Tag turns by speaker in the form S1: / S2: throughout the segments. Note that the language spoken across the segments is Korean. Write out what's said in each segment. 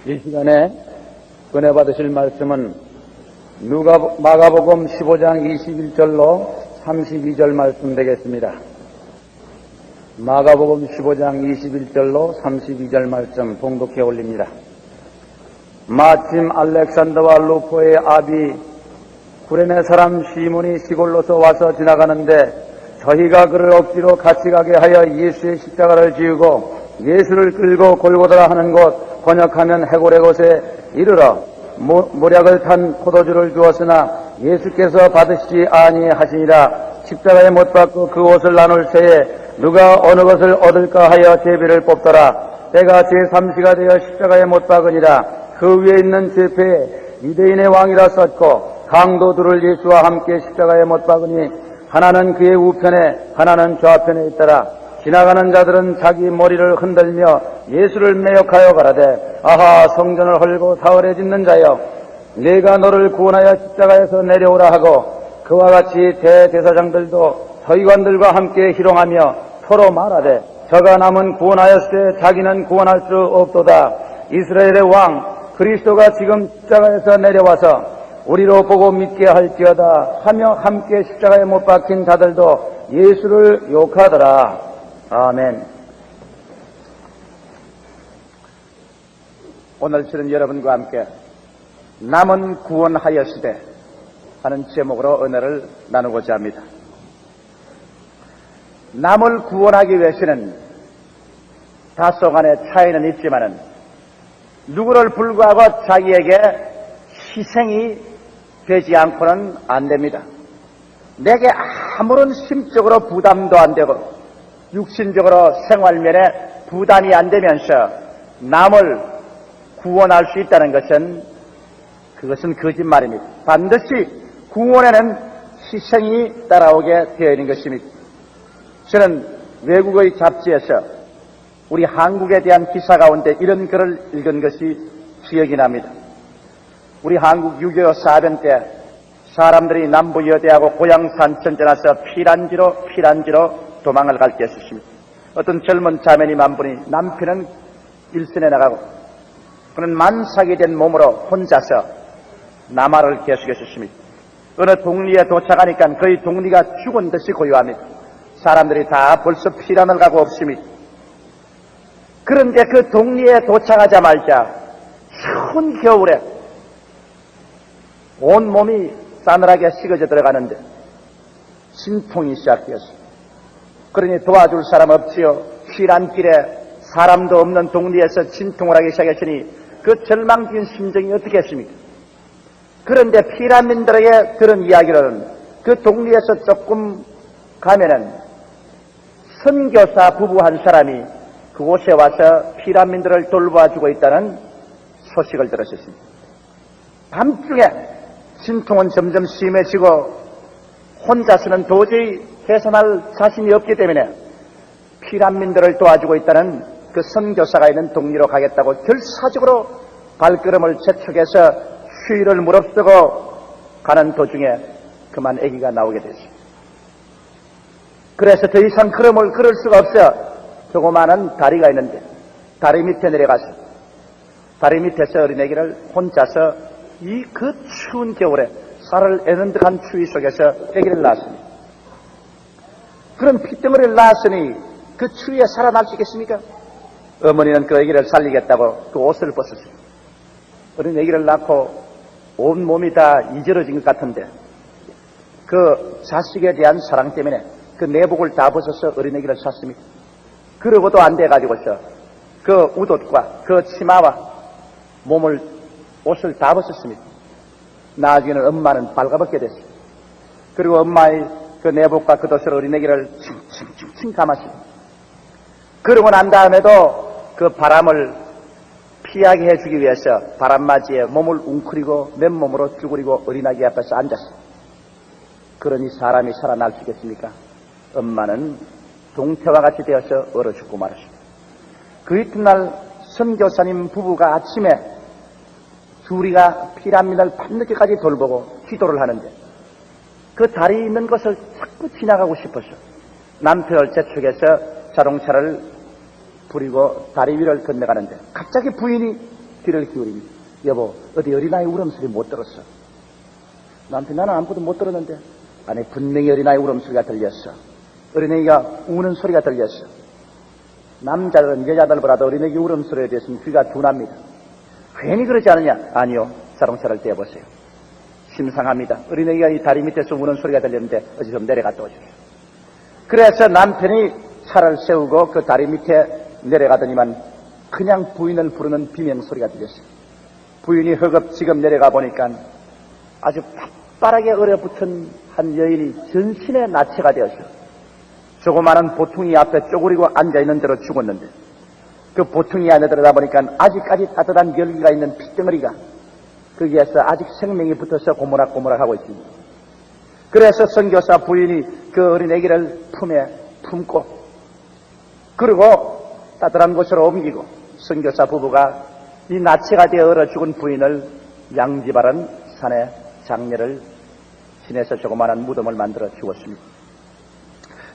S1: 이 시간에 은혜 받으실 말씀은 마가복음 15장 21절로 32절 말씀 되겠습니다. 마가복음 15장 21절로 32절 말씀 봉독해 올립니다. 마침 알렉산더와 루포의 아비 구레네 사람 시몬이 시골로서 와서 지나가는데 저희가 그를 억지로 같이 가게 하여 예수의 십자가를 지우고 예수를 끌고 골고다라 하는 곳, 번역하면 해골의 곳에 이르러 모략을 탄 포도주를 주었으나 예수께서 받으시지 아니하시니라. 십자가에 못 박고 그 옷을 나눌 때에 누가 어느 것을 얻을까 하여 제비를 뽑더라. 때가 제3시가 되어 십자가에 못 박으니라. 그 위에 있는 제패에 유대인의 왕이라 썼고 강도들을 예수와 함께 십자가에 못 박으니 하나는 그의 우편에 하나는 좌편에 있더라. 지나가는 자들은 자기 머리를 흔들며 예수를 매혹하여 가라되 아하 성전을 헐고 사흘에 짓는 자여 내가 너를 구원하여 십자가에서 내려오라 하고 그와 같이 대제사장들도 서기관들과 함께 희롱하며 서로 말하되 저가 남은 구원하였을 때 자기는 구원할 수 없도다. 이스라엘의 왕 그리스도가 지금 십자가에서 내려와서 우리로 보고 믿게 할지어다 하며 함께 십자가에 못 박힌 자들도 예수를 욕하더라. 아멘. 오늘 저는 여러분과 함께 남은 구원하였으되 하는 제목으로 은혜를 나누고자 합니다. 남을 구원하기 위해서는 다소 간의 차이는 있지만은 누구를 불구하고 자기에게 희생이 되지 않고는 안 됩니다. 내게 아무런 심적으로 부담도 안 되고 육신적으로 생활면에 부담이 안 되면서 남을 구원할 수 있다는 그것은 거짓말입니다. 반드시 구원에는 희생이 따라오게 되어 있는 것입니다. 저는 외국의 잡지에서 우리 한국에 대한 기사 가운데 이런 글을 읽은 것이 기억이 납니다. 우리 한국 6.25 사변 때 사람들이 남부여대하고 고향산 전전해서 피란지로 도망을 갈 게 있었습니다. 어떤 젊은 자매님 한 분이 남편은 일선에 나가고 그는 만삭이 된 몸으로 혼자서 남하를 계속했었습니다. 어느 동리에 도착하니까 거의 동리가 죽은 듯이 고요합니다. 사람들이 다 벌써 피란을 가고 없습니다. 그런데 그 동리에 도착하자마자 추운 겨울에 온 몸이 싸늘하게 식어져 들어가는데 진통이 시작되었습니다. 그러니 도와줄 사람 없지요. 피란길에 사람도 없는 동리에서 진통을 하기 시작했으니 그 절망적인 심정이 어떻겠습니까? 그런데 피란민들에게 들은 이야기로는 그 동리에서 조금 가면은 선교사 부부 한 사람이 그곳에 와서 피란민들을 돌봐주고 있다는 소식을 들었습니다. 밤중에 진통은 점점 심해지고 혼자서는 도저히 해산할 자신이 없기 때문에 피란민들을 도와주고 있다는 그 선교사가 있는 동리로 가겠다고 결사적으로 발걸음을 재촉해서 휴일을 무릅쓰고 가는 도중에 그만 아기가 나오게 됐습니다. 그래서 더 이상 걸음을 걸을 수가 없어 조그마한 다리가 있는데 다리 밑에 내려가서 다리 밑에서 어린아기를 혼자서 그 추운 겨울에 살을 애는 듯한 추위 속에서 아기를 낳았습니다. 그런 핏덩어리를 낳았으니 그 추위에 살아날 수 있겠습니까? 어머니는 그 아기를 살리겠다고 그 옷을 벗었습니다. 어린 아기를 낳고 온 몸이 다 이절어진 것 같은데 그 자식에 대한 사랑 때문에 그 내복을 다 벗어서 어린 아기를 샀습니다. 그러고도 안 돼가지고서 그 웃옷과 그 치마와 옷을 다 벗었습니다. 나중에는 엄마는 발가벗게 됐습니다. 그리고 엄마의 그 내복과 그 덧을 어린아기를 칭칭칭칭 감았습니다. 그러고 난 다음에도 그 바람을 피하게 해주기 위해서 바람맞이에 몸을 웅크리고 맨몸으로 쭈그리고 어린아기 앞에서 앉았습니다. 그러니 사람이 살아날 수 있겠습니까? 엄마는 동태와 같이 되어서 얼어 죽고 말았습니다. 그 이튿날 선교사님 부부가 아침에 둘이가 피란민을 밤늦게까지 돌보고 기도를 하는데 그 다리 있는 것을 자꾸 지나가고 싶어서 남편을 재촉해서 자동차를 부리고 다리 위를 건너가는데 갑자기 부인이 귀를 기울입니다. 여보, 어디 어린아이 울음소리 못 들었어? 나한테 나는 아무것도 못 들었는데. 아니, 분명히 어린아이 울음소리가 들렸어. 어린애기가 우는 소리가 들렸어. 남자들은 여자들보다도 어린애기 울음소리에 대해서는 귀가 둔합니다. 괜히 그러지 않느냐? 아니요. 자동차를 떼어보세요. 심상합니다. 어린애기가 이 다리 밑에서 우는 소리가 들렸는데 어디 좀 내려갔다 오십시오. 그래서 남편이 차를 세우고 그 다리 밑에 내려가더니만 그냥 부인을 부르는 비명소리가 들렸어요. 부인이 허겁지겁 내려가 보니까 아주 바빠르게 얼어붙은 한 여인이 전신에 나체가 되어서 조그마한 보퉁이 앞에 쪼그리고 앉아있는 대로 죽었는데 그 보퉁이 안에 들어가 보니까 아직까지 따뜻한 열기가 있는 핏덩어리가 거기에서 아직 생명이 붙어서 고무락고무락하고 있습니다. 그래서 선교사 부인이 그 어린 아기를 품에 품고 그리고 따뜻한 곳으로 옮기고 선교사 부부가 이 나체가 되어 얼어 죽은 부인을 양지바른 산에 장례를 지내서 조그마한 무덤을 만들어 주었습니다.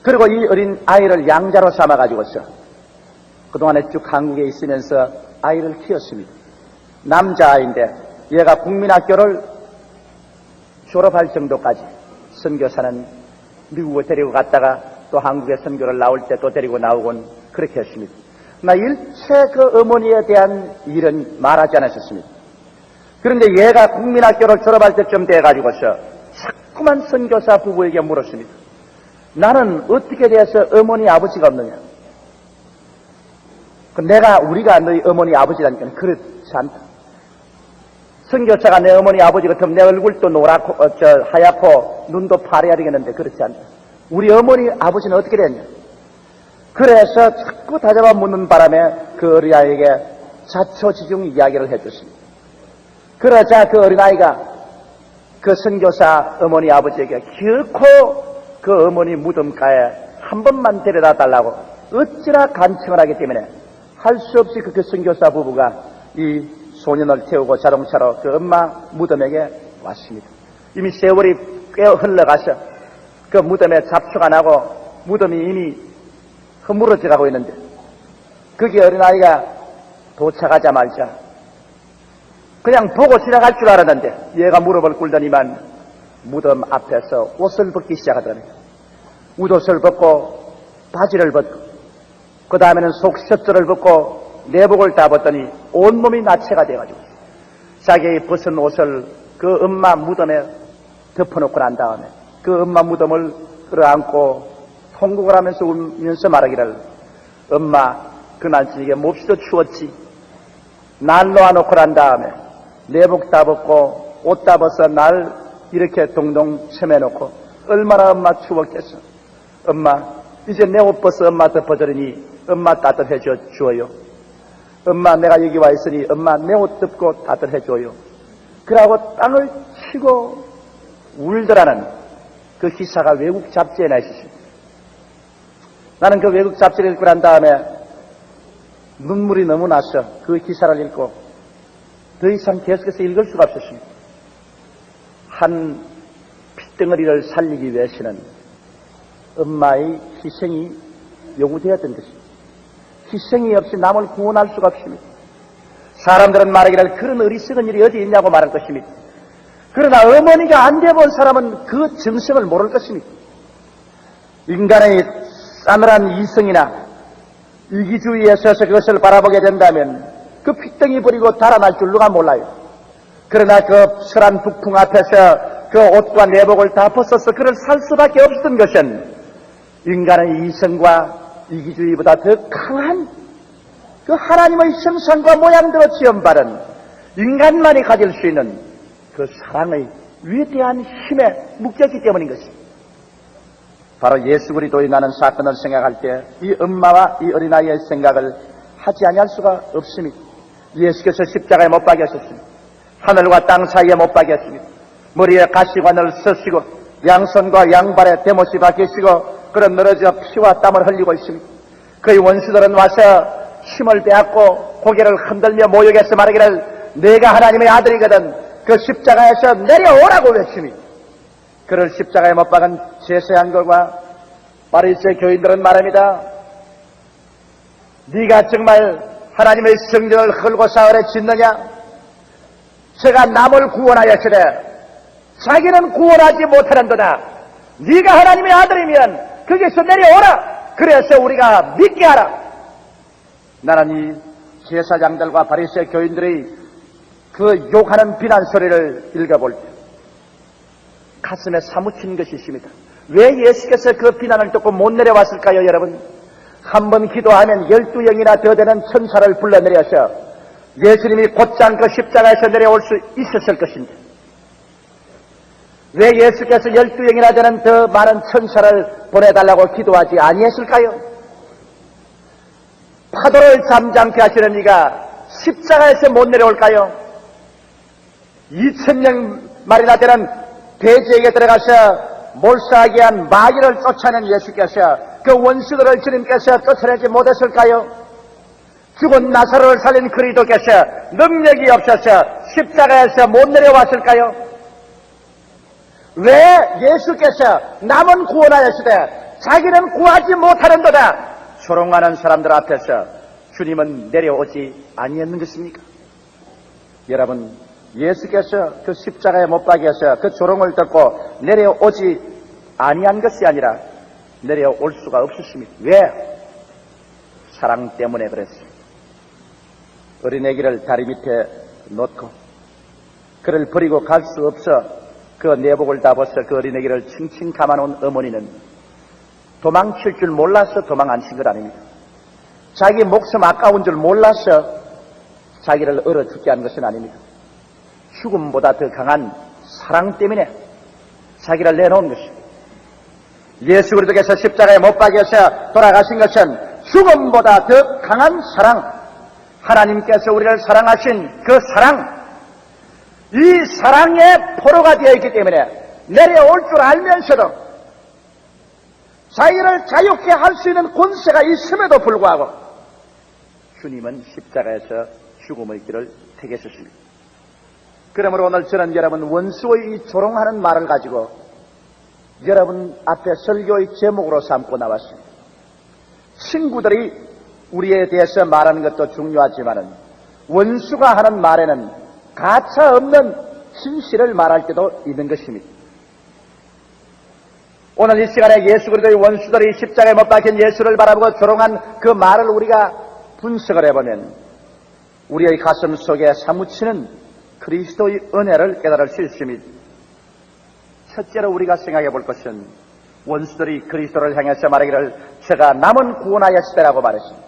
S1: 그리고 이 어린 아이를 양자로 삼아가지고서 그동안에 쭉 한국에 있으면서 아이를 키웠습니다. 남자아이인데 얘가 국민학교를 졸업할 정도까지 선교사는 미국에 데리고 갔다가 또 한국에 선교를 나올 때 또 데리고 나오곤 그렇게 했습니다. 나 일체 그 어머니에 대한 일은 말하지 않았었습니다. 그런데 얘가 국민학교를 졸업할 때쯤 돼가지고서 자꾸만 선교사 부부에게 물었습니다. 나는 어떻게 돼서 어머니 아버지가 없느냐? 우리가 너희 어머니 아버지라니까 그렇지 않다. 선교사가 내 어머니 아버지 같으면 내 얼굴도 노랗고, 하얗고, 눈도 파래야 되겠는데 그렇지 않다. 우리 어머니 아버지는 어떻게 됐냐? 그래서 자꾸 다잡아 묻는 바람에 그 어린아이에게 자초지종 이야기를 해줬습니다. 그러자 그 어린아이가 그 선교사 어머니 아버지에게 결코 그 어머니 무덤가에 한 번만 데려다 달라고 어찌나 간청을 하기 때문에 할 수 없이 그 선교사 부부가 이 소년을 태우고 자동차로 그 엄마 무덤에게 왔습니다. 이미 세월이 꽤 흘러가서 그 무덤에 잡초가 나고 무덤이 이미 허물어져 가고 있는데 거기 어린아이가 도착하자마자 그냥 보고 지나갈 줄 알았는데 얘가 무릎을 꿇더니만 무덤 앞에서 옷을 벗기 시작하더랍니다. 웃옷을 벗고 바지를 벗고 그 다음에는 속 셔츠를 벗고 내복을 다 벗더니 온몸이 나체가 돼가지고 자기의 벗은 옷을 그 엄마 무덤에 덮어놓고 난 다음에 그 엄마 무덤을 끌어안고 통곡을 하면서 울면서 말하기를 엄마 그날 저녁에 몹시도 추웠지. 날 놓아놓고 난 다음에 내복 다 벗고 옷 다 벗어 날 이렇게 동동 쳐매놓고 얼마나 엄마 추웠겠어. 엄마 이제 내 옷 벗어 엄마 덮어주려니 엄마 따뜻해 주어요. 엄마 내가 여기 와 있으니 엄마 내 옷 덮고 따뜻해 줘요. 그러고 땅을 치고 울더라는 그 기사가 외국 잡지에 나 있었습니다. 나는 그 외국 잡지를 읽고 난 다음에 눈물이 너무 나서 그 기사를 읽고 더 이상 계속해서 읽을 수가 없었습니다. 한 핏덩어리를 살리기 위해서는 엄마의 희생이 요구되었던 것입니다. 희생이 없이 남을 구원할 수가 없습니다. 사람들은 말하기를 그런 어리석은 일이 어디 있냐고 말할 것입니다. 그러나 어머니가 안 돼본 사람은 그 정성을 모를 것입니다. 인간의 싸늘한 이성이나 이기주의에 서서 그것을 바라보게 된다면 그 핏덩이 버리고 달아날 줄 누가 몰라요. 그러나 그 설한 북풍 앞에서 그 옷과 내복을 다 벗어서 그를 살 수밖에 없었던 것은 인간의 이성과 이기주의보다 더 강한 그 하나님의 형상과 모양대로 지음받은 인간만이 가질 수 있는 그 사랑의 위대한 힘에 묶였기 때문인 것입니다. 바로 예수 그리스도의 나는 사건을 생각할 때 이 엄마와 이 어린아이의 생각을 하지 아니할 수가 없습니다. 예수께서 십자가에 못 박였습니다. 하늘과 땅 사이에 못 박였습니다. 머리에 가시관을 쓰시고 양손과 양발에 대못이 박히시고 그런 늘어져 피와 땀을 흘리고 있습니다. 그의 원수들은 와서 힘을 빼앗고 고개를 흔들며 모욕해서 말하기를 내가 하나님의 아들이거든 그 십자가에서 내려오라고 외칩니다. 그를 십자가에 못 박은 제사장들과 바리새 교인들은 말합니다. 네가 정말
S2: 하나님의 성전을 헐고 사흘에 짓느냐? 저가 남을 구원하였으되 자기는 구원하지 못하는도다. 네가 하나님의 아들이면 거기서 내려오라. 그래서 우리가 믿게 하라. 나는 이 제사장들과 바리새 교인들의 그 욕하는 비난 소리를 읽어볼 때 가슴에 사무친 것이 있습니다. 왜 예수께서 그 비난을 듣고 못 내려왔을까요, 여러분? 한 번 기도하면 12영이나 더 되는 천사를 불러내려서 예수님이 곧장 그 십자가에서 내려올 수 있었을 것인데 왜 예수께서 12영이나 되는 더 많은 천사를 보내달라고 기도하지 아니했을까요? 파도를 잠잠케 하시는 이가 십자가에서 못 내려올까요? 2000명 말이나 되는 돼지에게 들어가서 몰사하게 한 마귀를 쫓아낸 예수께서 그 원수들을 주님께서 쫓아내지 못했을까요? 죽은 나사로를 살린 그리스도께서 능력이 없어서 십자가에서 못 내려왔을까요? 왜 예수께서 남은 구원하였으되 자기는 구하지 못하는도다 조롱하는 사람들 앞에서 주님은 내려오지 아니했는 것입니까? 여러분, 예수께서 그 십자가에 못 박여서 그 조롱을 듣고 내려오지 아니한 것이 아니라 내려올 수가 없었습니다. 왜? 사랑 때문에 그랬습니다. 어린애기를 다리 밑에 놓고 그를 버리고 갈 수 없어 그 내복을 다 벗어 그 어린애기를 칭칭 감아놓은 어머니는 도망칠 줄 몰라서 도망 안 친 것 아닙니다. 자기 목숨 아까운 줄 몰라서 자기를 얼어 죽게 한 것은 아닙니다. 죽음보다 더 강한 사랑 때문에 자기를 내놓은 것입니다. 예수 그리스도께서 십자가에 못 박여서 돌아가신 것은 죽음보다 더 강한 사랑, 하나님께서 우리를 사랑하신 그 사랑, 이 사랑의 포로가 되어 있기 때문에 내려올 줄 알면서도 자기를 자유케 할 수 있는 권세가 있음에도 불구하고 주님은 십자가에서 죽음의 길을 택하셨습니다. 그러므로 오늘 저는 여러분 원수의 이 조롱하는 말을 가지고 여러분 앞에 설교의 제목으로 삼고 나왔습니다. 친구들이 우리에 대해서 말하는 것도 중요하지만은 원수가 하는 말에는 가차 없는 진실을 말할 때도 있는 것입니다. 오늘 이 시간에 예수 그리스도의 원수들이 십자가에 못 박힌 예수를 바라보고 조롱한 그 말을 우리가 분석을 해보면 우리의 가슴 속에 사무치는 그리스도의 은혜를 깨달을 수 있습니다. 첫째로 우리가 생각해 볼 것은 원수들이 그리스도를 향해서 말하기를 제가 남은 구원하였으리라고 말했습니다.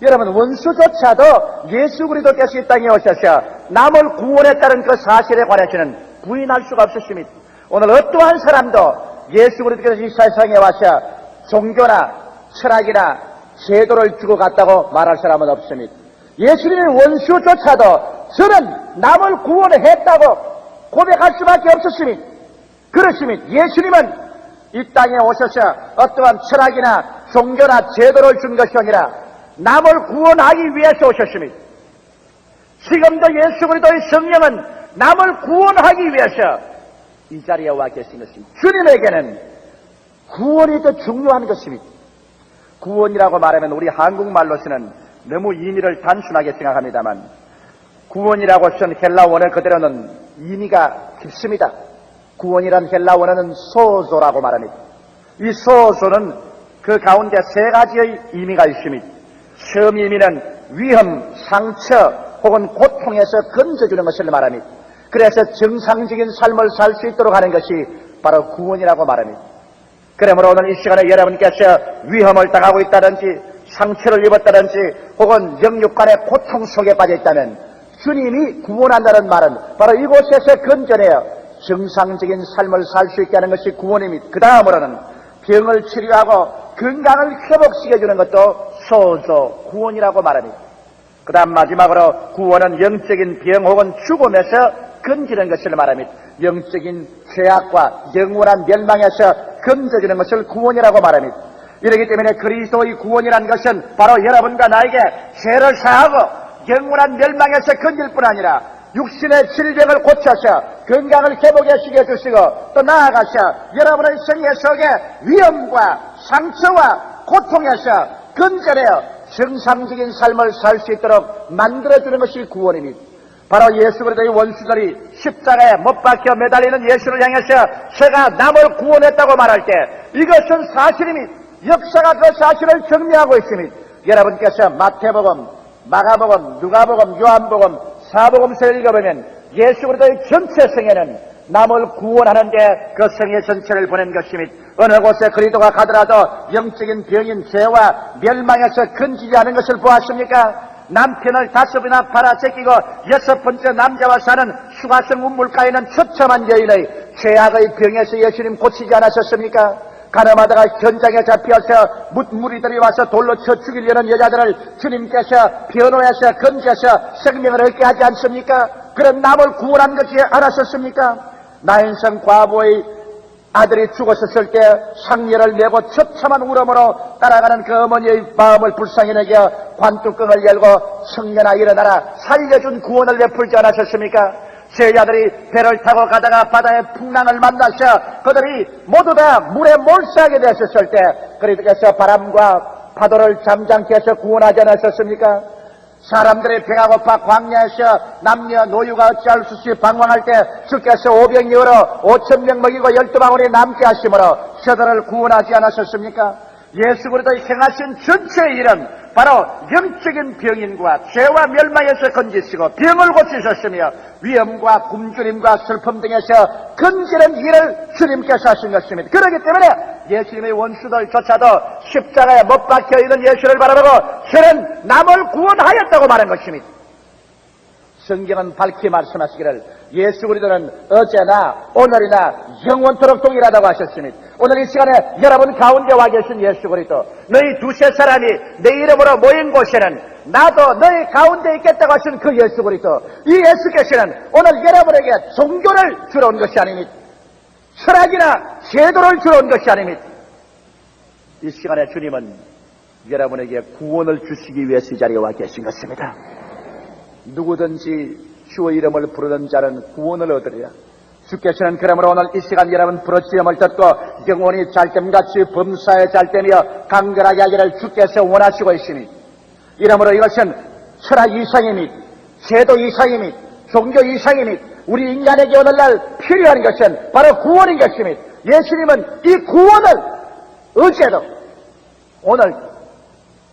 S2: 여러분, 원수조차도 예수 그리스도께서 이 땅에 오셔서 남을 구원했다는 그 사실에 관해서는 부인할 수가 없었습니다. 오늘 어떠한 사람도 예수 그리스도께서 이 세상에 와서 종교나 철학이나 제도를 주고 갔다고 말할 사람은 없습니다. 예수님의 원수조차도 저는 남을 구원했다고 고백할 수밖에 없었습니다. 그렇습니다. 예수님은 이 땅에 오셔서 어떠한 철학이나 종교나 제도를 준 것이 아니라 남을 구원하기 위해서 오셨습니다. 지금도 예수 그리스도의 성령은 남을 구원하기 위해서 이 자리에 와 계신 것입니다. 주님에게는 구원이 더 중요한 것입니다. 구원이라고 말하면 우리 한국말로서는 너무 의미를 단순하게 생각합니다만 구원이라고 쓴 헬라 원어 그대로는 의미가 깊습니다. 구원이란 헬라 원어는 소조라고 말합니다. 이 소조는 그 가운데 세 가지의 의미가 있습니다. 처음 의미는 위험, 상처 혹은 고통에서 건져주는 것을 말합니다. 그래서 정상적인 삶을 살 수 있도록 하는 것이 바로 구원이라고 말합니다. 그러므로 오늘 이 시간에 여러분께서 위험을 당하고 있다든지 상처를 입었다든지 혹은 영육간의 고통 속에 빠져 있다면 주님이 구원한다는 말은 바로 이곳에서 건져내어 정상적인 삶을 살 수 있게 하는 것이 구원입니다. 그 다음으로는 병을 치료하고 건강을 회복시켜주는 것도 소조, 구원이라고 말합니다. 그 다음 마지막으로 구원은 영적인 병 혹은 죽음에서 건지는 것을 말합니다. 영적인 죄악과 영원한 멸망에서 건져주는 것을 구원이라고 말합니다. 이렇기 때문에 그리스도의 구원이라는 것은 바로 여러분과 나에게 죄를 사하고 영원한 멸망에서 건질 뿐 아니라 육신의 질병을 고쳐서 건강을 회복시켜 주시고 또 나아가서 여러분의 생애 속에 위험과 상처와 고통에서 건져내어 정상적인 삶을 살 수 있도록 만들어주는 것이 구원입니다. 바로 예수 그리스도의 원수들이 십자가에 못 박혀 매달리는 예수를 향해서 제가 남을 구원했다고 말할 때 이것은 사실입니다. 역사가 그 사실을 증명하고 있습니다. 여러분께서 마태복음, 마가복음, 누가복음, 요한복음, 사복음서를 읽어보면 예수 그리스도의 전체 성에는 남을 구원하는데 그 성의 전체를 보낸 것입니다. 어느 곳에 그리스도가 가더라도 영적인 병인 죄와 멸망에서 건지지 않은 것을 보았습니까? 남편을 5번이나 팔아제끼고 6번째 남자와 사는 휴가성 운물가에는 처참한 여인의 죄악의 병에서 예수님 고치지 않으셨습니까? 가늠하다가 현장에 잡혀서 무리들이 와서 돌로 쳐 죽이려는 여자들을 주님께서 변호해서 건져서 생명을 얻게 하지 않습니까? 그런 남을 구원한 것이 않았었습니까? 나인성 과부의 아들이 죽었었을 때 상녀를 내고 처참한 울음으로 따라가는 그 어머니의 마음을 불쌍히 여겨 관뚜껑을 열고 청년아 일어나라 살려준 구원을 베풀지 않으셨습니까? 제자들이 배를 타고 가다가 바다의 풍랑을 만나서 그들이 모두 다 물에 몰수하게 되었을 때 그리스도께서 바람과 파도를 잠잠케 해서 구원하지 않으셨습니까? 사람들이 배가 고파 광야에서 남녀 노유가 어찌할 수 없이 방황할 때 주께서 500여로 5,000명 먹이고 12방울이 남게 하심으로 저들을 구원하지 않으셨습니까? 예수 그리스도의 행하신 전체의 일은 바로 영적인 병인과 죄와 멸망에서 건지시고 병을 고치셨으며 위험과 굶주림과 슬픔 등에서 건지는 일을 주님께서 하신 것입니다. 그렇기 때문에 예수님의 원수들조차도 십자가에 못 박혀 있는 예수를 바라보고 저는 남을 구원하였다고 말한 것입니다. 성경은 밝히 말씀하시기를 예수 그리스도는 어제나 오늘이나 영원토록 동일하다고 하셨습니다. 오늘 이 시간에 여러분 가운데 와 계신 예수 그리스도, 너희 두세 사람이 내 이름으로 모인 곳에는 나도 너희 가운데 있겠다고 하신 그 예수 그리스도, 이 예수께서는 오늘 여러분에게 종교를 주러 온 것이 아닙니다. 철학이나 제도를 주러 온 것이 아닙니다. 이 시간에 주님은 여러분에게 구원을 주시기 위해서 이 자리에 와 계신 것입니다. 누구든지 주의 이름을 부르는 자는 구원을 얻으리라. 주께서는 그러므로 오늘 이 시간 여러분 부르짖음을 듣고 영혼이 잘됨같이 범사에 잘되며 강건하게 하기를 주께서 원하시고 있으니, 이러므로 이것은 철학 이상이니 제도 이상이니 종교 이상이니 우리 인간에게 오늘날 필요한 것은 바로 구원인 것입니다. 예수님은 이 구원을 어제도 오늘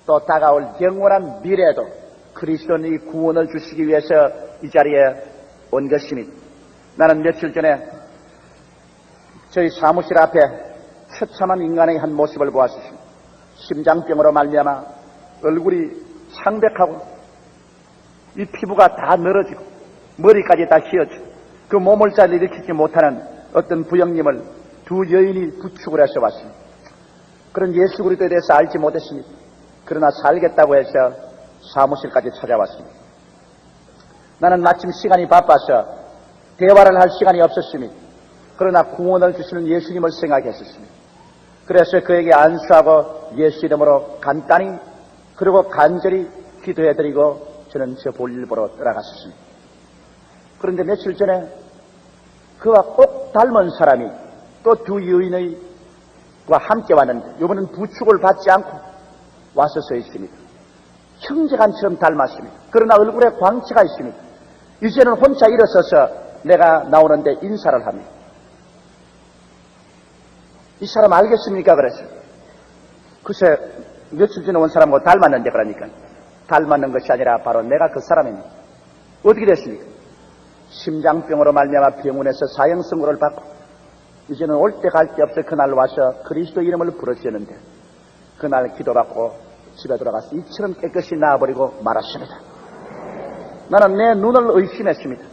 S2: 또 다가올 영원한 미래에도 그리스도는 이 구원을 주시기 위해서 이 자리에 온 것입니다. 나는 며칠 전에 저희 사무실 앞에 처참한 인간의 한 모습을 보았습니다. 심장병으로 말미암아 얼굴이 창백하고 이 피부가 다 늘어지고 머리까지 다 휘어지고 그 몸을 잘 일으키지 못하는 어떤 부형님을 두 여인이 부축을 해서 왔습니다. 그런 예수 그리스도에 대해서 알지 못했습니다. 그러나 살겠다고 해서 사무실까지 찾아왔습니다. 나는 마침 시간이 바빠서 대화를 할 시간이 없었습니다. 그러나 구원을 주시는 예수님을 생각했었습니다. 그래서 그에게 안수하고 예수 이름으로 간단히 그리고 간절히 기도해드리고 저는 제 볼일 보러 들어갔었습니다. 그런데 며칠 전에 그와 꼭 닮은 사람이 또 두 여인과 함께 왔는데 이번은 부축을 받지 않고 와서 서 있습니다. 형제간처럼 닮았습니다. 그러나 얼굴에 광채가 있습니다. 이제는 혼자 일어서서 내가 나오는데 인사를 합니다. 이 사람 알겠습니까? 그랬어요. 글쎄 며칠 전에 온 사람하고 닮았는데, 그러니까 닮았는 것이 아니라 바로 내가 그 사람입니다. 어떻게 됐습니까? 심장병으로 말미암아 병원에서 사형 선고를 받고 이제는 올 때 갈 데 없어 그날 와서 그리스도 이름을 부르짖는데 그날 기도받고 집에 돌아가서 이처럼 깨끗이 나아버리고 말았습니다. 나는 내 눈을 의심했습니다.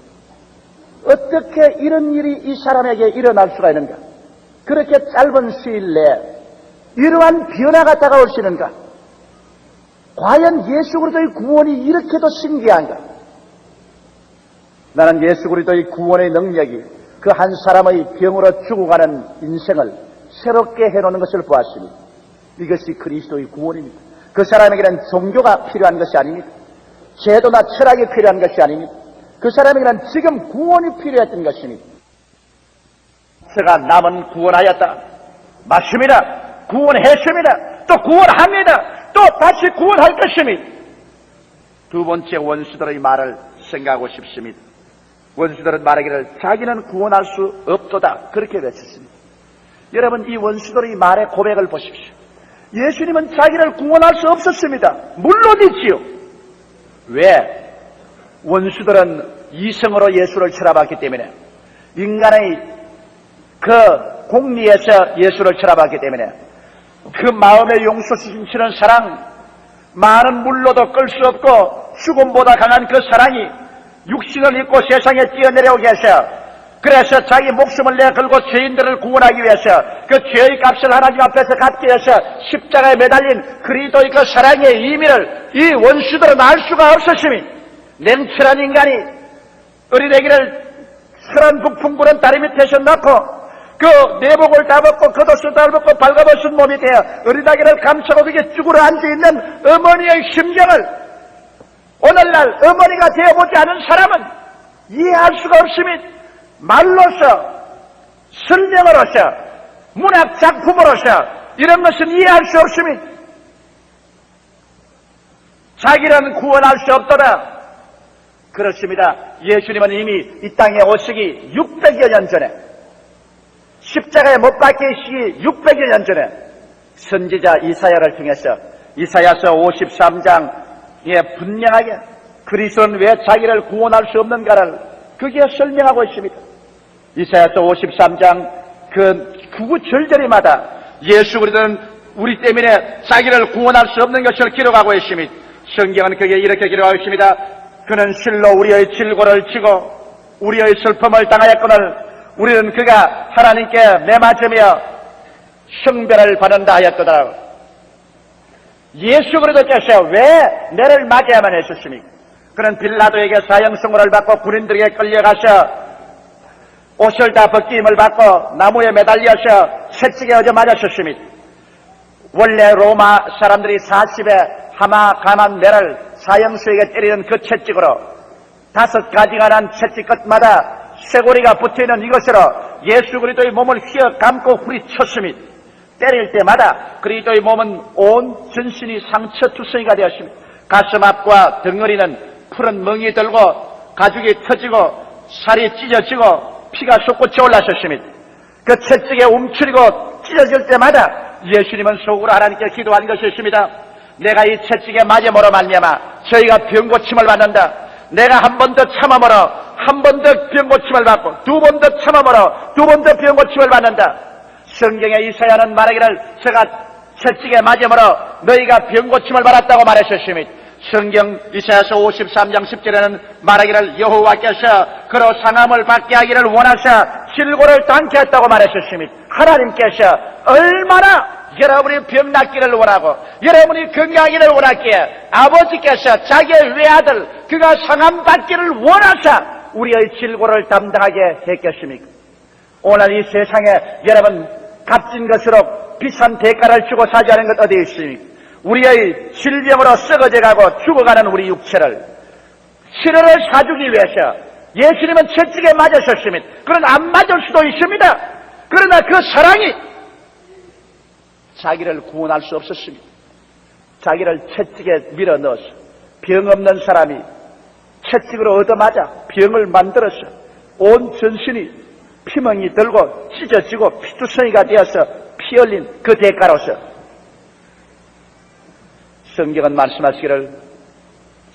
S2: 어떻게 이런 일이 이 사람에게 일어날 수가 있는가? 그렇게 짧은 시일 내에 이러한 변화가 다가올 수 있는가? 과연 예수 그리스도의 구원이 이렇게도 신기한가? 나는 예수 그리스도의 구원의 능력이 그 한 사람의 병으로 죽어가는 인생을 새롭게 해놓는 것을 보았습니다. 이것이 그리스도의 구원입니다. 그 사람에게는 종교가 필요한 것이 아닙니다. 제도나 철학이 필요한 것이 아닙니다. 그 사람에게는 지금 구원이 필요했던 것입니다. 제가 남은 구원하였다. 맞습니다. 구원했습니다. 또 구원합니다. 또 다시 구원할 것입니다. 두 번째, 원수들의 말을 생각하고 싶습니다. 원수들은 말하기를 자기는 구원할 수 없도다, 그렇게 외쳤습니다. 여러분, 이 원수들의 말의 고백을 보십시오. 예수님은 자기를 구원할 수 없었습니다. 물론이지요. 왜? 원수들은 이성으로 예수를 쳐다봤기 때문에, 인간의 그 공리에서 예수를 쳐다봤기 때문에, 그 마음의 용서심치는 사랑, 많은 물로도 끌 수 없고 죽음보다 강한 그 사랑이 육신을 입고 세상에 뛰어내려오게 해서, 그래서 자기 목숨을 내걸고 죄인들을 구원하기 위해서 그 죄의 값을 하나님 앞에서 갚기 위해서 십자가에 매달린 그리스도의 그 사랑의 의미를 이 원수들은 알 수가 없었으니, 냉철한 인간이 어린애기를 설한 북풍 부는 다리 밑에서 넣고 그 내복을 다 벗고 겉옷을 다 벗고 발가벗은 몸이 되어 어린아기를 감싸고 그게 쭈그러 앉아있는 어머니의 심정을 오늘날 어머니가 되어보지 않은 사람은 이해할 수가 없으니, 말로서, 설명으로서, 문학 작품으로서 이런 것은 이해할 수 없으니, 자기는 구원할 수 없도다. 그렇습니다. 예수님은 이미 이 땅에 오시기 600여 년 전에, 십자가에 못 박히시기 600여 년 전에 선지자 이사야를 통해서 이사야서 53장에 분명하게 그리스도는 왜 자기를 구원할 수 없는가를 거기에 설명하고 있습니다. 이사야서 53장 그 9절절마다 예수 그리스도는 우리 때문에 자기를 구원할 수 없는 것을 기록하고 있습니다. 성경은 거기에 이렇게 기록하고 있습니다. 그는 실로 우리의 질고를 지고 우리의 슬픔을 당하였거늘 우리는 그가 하나님께 매맞으며 성별을 받는다 하였도다. 예수 그리스도께서 왜 내를 맞아야만 했었습니까? 그는 빌라도에게 사형선고를 받고 군인들에게 끌려가서 옷을 다 벗김을 받고 나무에 매달려서 채찍에 얻어 맞았었습니다. 원래 로마 사람들이 40에 하마 가난 매를 사형수에게 때리는 그 채찍으로 5가지가 난 채찍 끝마다 쇠고리가 붙어있는 이것으로 예수 그리스도의 몸을 휘어 감고 후리쳤습니다. 때릴 때마다 그리스도의 몸은 온 전신이 상처투성이가 되었습니다. 가슴 앞과 덩어리는 푸른 멍이 들고 가죽이 터지고 살이 찢어지고 피가 솟구쳐 올랐었습니다. 그 채찍에 움츠리고 찢어질 때마다 예수님은 속으로 하나님께 기도한 것이 있습니다. 내가 이 채찍에 맞음으로 말미암아 저희가 병고침을 받는다. 내가 한 번 더 참음으로 한 번 더 병고침을 받고 두 번 더 참음으로 두 번 더 병고침을 받는다. 성경의 이사야는 말하기를 제가 채찍에 맞음으로 너희가 병고침을 받았다고 말했었습니다. 성경 이사야서 53장 10절에는 말하기를 여호와께서 그로 상함을 받게 하기를 원하사 질고를 당케 했다고 말했었습니다. 하나님께서 얼마나 여러분이 병 낫기를 원하고 여러분이 건강하기를 원하기에 아버지께서 자기의 외아들 그가 상함 받기를 원하사 우리의 질고를 담당하게 했겠습니까? 오늘 이 세상에 여러분 값진 것으로 비싼 대가를 주고 사지하는 것 어디에 있습니까? 우리의 질병으로 썩어져가고 죽어가는 우리 육체를 치료를 사주기 위해서 예수님은 채찍에 맞으셨습니다. 그러나 안 맞을 수도 있습니다. 그러나 그 사랑이 자기를 구원할 수 없었습니다. 자기를 채찍에 밀어넣어서 병 없는 사람이 채찍으로 얻어맞아 병을 만들어서 온 전신이 피멍이 들고 찢어지고 피투성이가 되어서 피 흘린 그 대가로서 성경은 말씀하시기를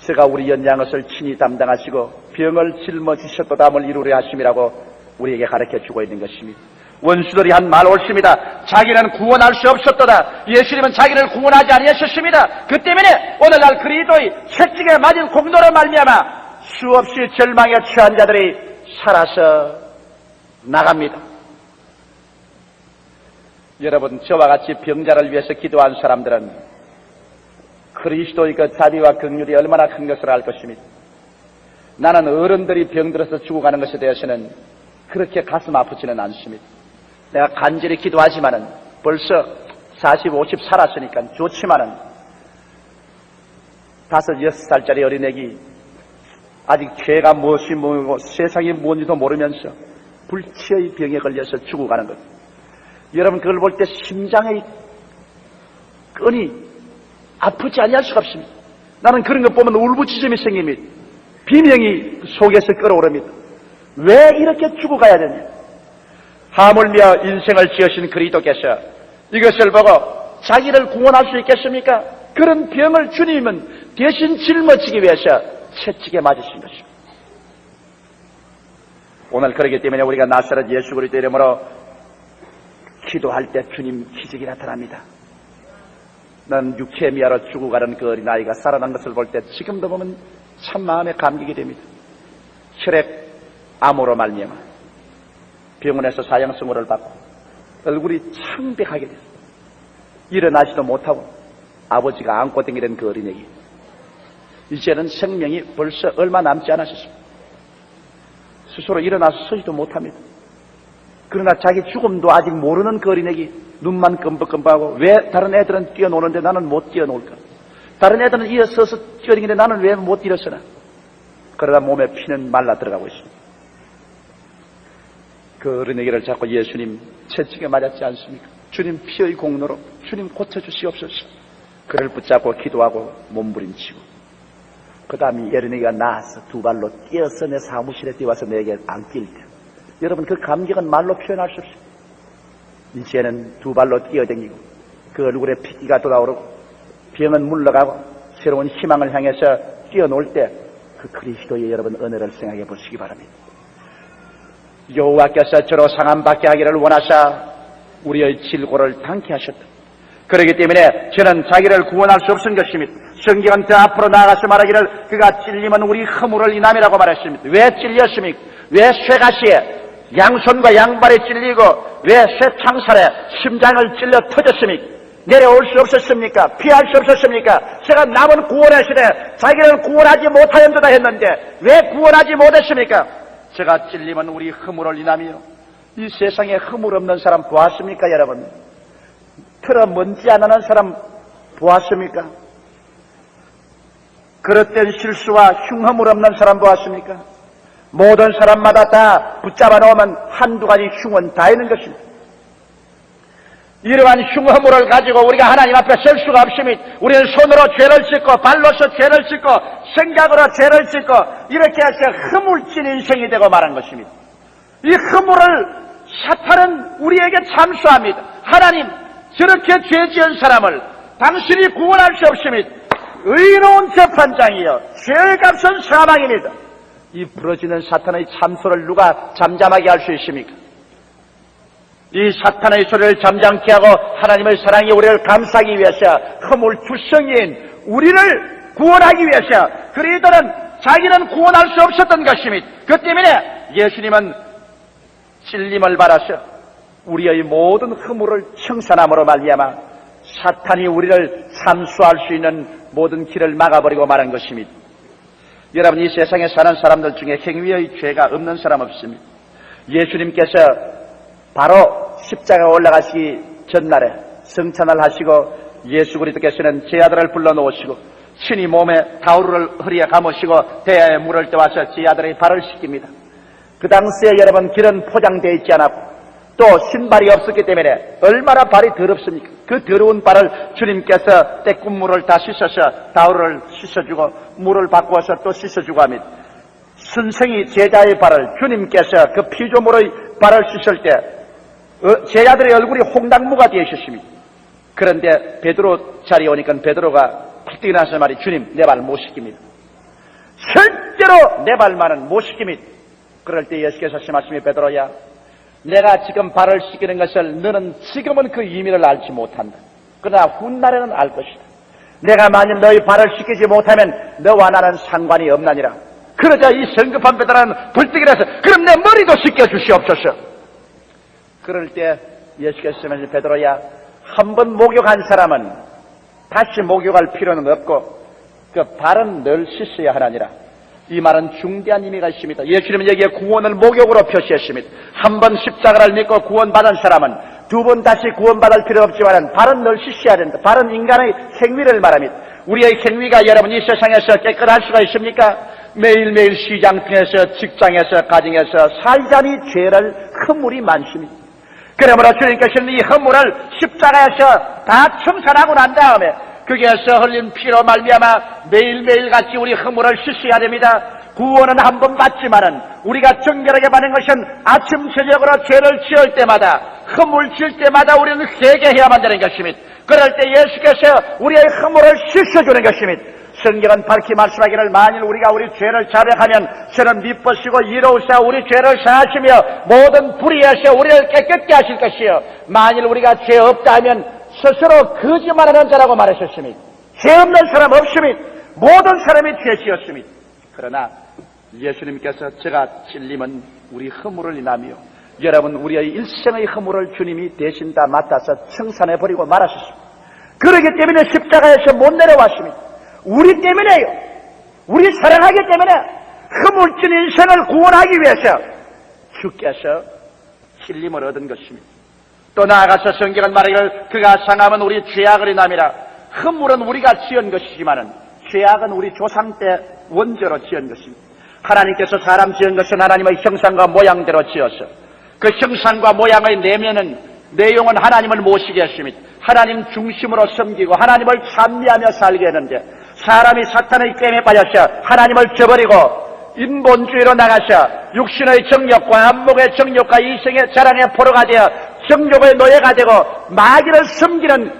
S2: 제가 우리 연약한 것을 친히 담당하시고 병을 짊어지셨도담을 이루려 하심이라고 우리에게 가르쳐주고 있는 것입니다. 원수들이 한 말 옳습니다. 자기는 구원할 수 없었도다. 예수님은 자기를 구원하지 아니하셨습니다. 그 때문에 오늘날 그리스도의 채찍에 맞은 공로로 말미암아 수없이 절망에 처한 자들이 살아서 나갑니다. 여러분, 저와 같이 병자를 위해서 기도한 사람들은 그리스도의 그 자비와 긍휼이 얼마나 큰 것을 알 것입니다. 나는 어른들이 병들어서 죽어가는 것에 대해서는 그렇게 가슴 아프지는 않습니다. 내가 간절히 기도하지만은 벌써 40, 50 살았으니까 좋지만은 5, 6살짜리 어린애기 아직 죄가 무엇이 뭐고 세상이 뭔지도 모르면서 불치의 병에 걸려서 죽어가는 것. 여러분 그걸 볼 때 심장의 끈이 아프지 아니할 수가 없습니다. 나는 그런 것 보면 울부짖음이 생깁니다. 비명이 속에서 끓어오릅니다. 왜 이렇게 죽어가야 되냐? 하물며 인생을 지으신 그리스도께서 이것을 보고 자기를 구원할 수 있겠습니까? 그런 병을 주님은 대신 짊어지기 위해서 채찍에 맞으신 것입니다. 오늘 그렇기 때문에 우리가 나사렛 예수 그리스도 이름으로 기도할 때 주님 기적이 나타납니다. 난 유케미아로 죽어가는 그 어린아이가 살아난 것을 볼 때 지금도 보면 참 마음에 감격이 됩니다. 혈액 암으로 말미암아 병원에서 사형선고를 받고 얼굴이 창백하게 됐어요. 일어나지도 못하고 아버지가 안고 다니던 그 어린애기 이제는 생명이 벌써 얼마 남지 않았습니다. 스스로 일어나서 서지도 못합니다. 그러나 자기 죽음도 아직 모르는 그 어린애기 눈만 끔벅끔벅하고 왜 다른 애들은 뛰어노는데 나는 못 뛰어놀까? 다른 애들은 일어서서 뛰어다니는데 나는 왜 못 일어서나? 그러다 몸에 피는 말라 들어가고 있습니다. 그 어린애기를 잡고 예수님 채찍에 맞았지 않습니까? 주님 피의 공로로 주님 고쳐주시옵소서. 그를 붙잡고 기도하고 몸부림치고 그 다음에 어린애기가 나와서 두 발로 뛰어서 내 사무실에 뛰어와서 내게 안길 때 여러분 그 감격은 말로 표현할 수 없습니다. 이제는 두 발로 뛰어다니고 그 얼굴에 핏기가 돋아오르고 병은 물러가고 새로운 희망을 향해서 뛰어놀 때 그 그리스도의 여러분 은혜를 생각해 보시기 바랍니다. 여호와께서 저로 상함받게 하기를 원하사 우리의 질고를 당케 하셨다. 그렇기 때문에 저는 자기를 구원할 수 없은 것입니다. 성경은 더 앞으로 나아가서 말하기를 그가 찔림은 우리 허물을 인함이라고 말했습니다. 왜 찔렸습니까? 왜 쇠가시에 양손과 양발에 찔리고 왜 쇠창살에 심장을 찔러 터졌습니까? 내려올 수 없었습니까? 피할 수 없었습니까? 제가 남은 구원의 시대 자기를 구원하지 못하였다 했는데 왜 구원하지 못했습니까? 제가 찔림은 우리 허물을 인함이요. 이 세상에 허물 없는 사람 보았습니까 여러분? 틀어 먼지 안 나는 사람 보았습니까? 그릇된 실수와 흉허물 없는 사람 보았습니까? 모든 사람마다 다 붙잡아 놓으면 한두 가지 흉은 다 있는 것입니다. 이러한 흉허물을 가지고 우리가 하나님 앞에 설 수가 없습니다. 우리는 손으로 죄를 짓고 발로서 죄를 짓고 생각으로 죄를 짓고 이렇게 해서 허물진 인생이 되고 말한 것입니다. 이 허물을 사탄은 우리에게 참수합니다. 하나님 저렇게 죄 지은 사람을 당신이 구원할 수 없습니다. 의로운 재판장이여 죄의 값은 사망입니다. 이 부러지는 사탄의 참소를 누가 잠잠하게 할 수 있습니까? 이 사탄의 소리를 잠잠케 하고 하나님의 사랑이 우리를 감싸기 위해서 허물투성이인 우리를 구원하기 위해서 그리스도는 자기는 구원할 수 없었던 것입니다. 그 때문에 예수님은 찔림을 받아서 우리의 모든 허물을 청산함으로 말미암아 사탄이 우리를 참수할 수 있는 모든 길을 막아버리고 말한 것입니다. 여러분 이 세상에 사는 사람들 중에 행위의 죄가 없는 사람 없습니다. 예수님께서 바로 십자가 올라가시기 전날에 성찬을 하시고 예수 그리스도께서는 제 아들을 불러놓으시고 친히 몸에 타오르를 허리에 감으시고 대야에 물을 떠와서 제 아들의 발을 씻깁니다. 그 당시에 여러분 길은 포장되어 있지 않았고 또 신발이 없었기 때문에 얼마나 발이 더럽습니까? 그 더러운 발을 주님께서 떼꿈물을 다 씻어서 타오르를 씻어주고 물을 바꾸어서 또 씻어주고 합니다. 선생이 제자의 발을 주님께서 그 피조물의 발을 씻을 때 제자들의 얼굴이 홍당무가 되어 있었습니다. 그런데 베드로 자리에 오니까 베드로가 탁 일어나서 말이 주님 내 발 못 씻깁니다. 절대로 내 발만은 못 씻깁니다. 그럴 때 예수께서 말씀이 베드로야 내가 지금 발을 씻기는 것을 너는 지금은 그 의미를 알지 못한다. 그러나 훗날에는 알 것이다. 내가 만일 너희 발을 씻기지 못하면 너와 나는 상관이 없나니라. 그러자 이 성급한 베드로는 불뜨기를 해서 그럼 내 머리도 씻겨 주시옵소서. 그럴 때 예수께서 말씀하신 베드로야 한 번 목욕한 사람은 다시 목욕할 필요는 없고 그 발은 늘 씻어야 하나니라. 이 말은 중대한 의미가 있습니다. 예수님은 여기에 구원을 목욕으로 표시했습니다. 한 번 십자가를 믿고 구원받은 사람은 두 번 다시 구원받을 필요 없지만 발은 늘 씻어야 된다. 발은 인간의 행위를 말합니다. 우리의 행위가 여러분 이 세상에서 깨끗할 수가 있습니까? 매일매일 시장 통해서 직장에서 가정에서 살자니 죄를 허물이 많습니다. 그러므로 주님께서는 이 허물을 십자가에서 다 청산하고 난 다음에 거기에서 흘린 피로 말미암아 매일매일 같이 우리 허물을 씻어야 됩니다. 구원은 한 번 받지만은 우리가 정결하게 받는 것은 아침 저녁으로 죄를 지을 때마다 허물 지을 때마다 우리는 회개해야만 되는 것입니다. 그럴 때 예수께서 우리의 허물을 씻어주는 것입니다. 성경은 밝히 말씀하기를 만일 우리가 우리 죄를 자백하면 저는 미쁘시고 이로우사 우리 죄를 사하시며 모든 불의에서 우리를 깨끗게 하실 것이요 만일 우리가 죄 없다 하면 스스로 거짓말하는 자라고 말하셨습니다. 죄 없는 사람 없습니다. 모든 사람이 죄 지었습니다. 그러나 예수님께서 제가 찔림은 우리 허물을 인하며 여러분 우리의 일생의 허물을 주님이 대신 다 맡아서 청산해버리고 말하셨습니다. 그렇기 때문에 십자가에서 못 내려왔습니다. 우리 때문에요. 우리 사랑하기 때문에 허물진 인생을 구원하기 위해서 주께서 찔림을 얻은 것입니다. 또 나아가서 성경은 말하기를 그가 상함은 우리 죄악을 인함이라. 허물은 우리가 지은 것이지만은 죄악은 우리 조상 때 원죄로 지은 것입니다. 하나님께서 사람 지은 것은 하나님의 형상과 모양대로 지어서 그 형상과 모양의 내용은 하나님을 모시게 했습니다. 하나님 중심으로 섬기고 하나님을 찬미하며 살게 했는데 사람이 사탄의 꾀에 빠져서 하나님을 저버리고 인본주의로 나가서 육신의 정욕과 안목의 정욕과 이성의 자랑의 포로가 되어 정욕의 노예가 되고 마귀를 섬기는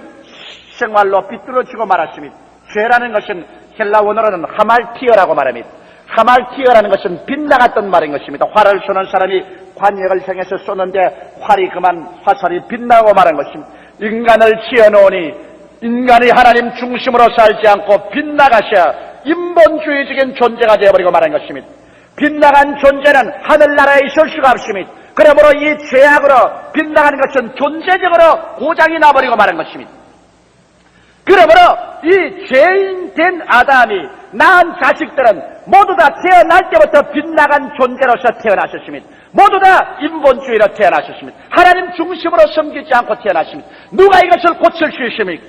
S2: 생활로 비뚤어지고 말았습니다. 죄라는 것은 헬라 원어로는 하말티어라고 말합니다. 하말티어라는 것은 빗나갔던 말인 것입니다. 활을 쏘는 사람이 관역을 향해서 쏘는데 활이 그만 화살이 빗나고 말한 것입니다. 인간을 지어놓으니 인간이 하나님 중심으로 살지 않고 빗나가셔 인본주의적인 존재가 되어버리고 말한 것입니다. 빗나간 존재는 하늘나라에 있을 수가 없습니다. 그러므로 이 죄악으로 빗나가는 것은 존재적으로 고장이 나버리고 말한 것입니다. 그러므로 이 죄인 된 아담이 낳은 자식들은 모두 다 태어날 때부터 빗나간 존재로서 태어나셨습니다. 모두 다 인본주의로 태어나셨습니다. 하나님 중심으로 섬기지 않고 태어나십니다. 누가 이것을 고칠 수 있습니까?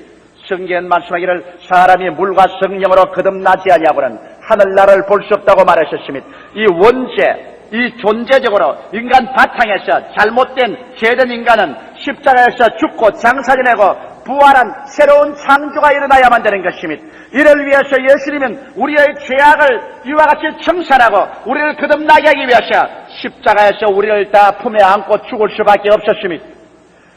S2: 성경은 말씀하기를 사람이 물과 성령으로 거듭나지 아니하고는 하늘나라를 볼 수 없다고 말하셨습니다. 이 원죄, 이 존재적으로 인간 바탕에서 잘못된 죄된 인간은 십자가에서 죽고 장사 지내고 부활한 새로운 창조가 일어나야만 되는 것입니다. 이를 위해서 예수님은 우리의 죄악을 이와 같이 청산하고 우리를 거듭나게 하기 위해서 십자가에서 우리를 다 품에 안고 죽을 수밖에 없었습니다.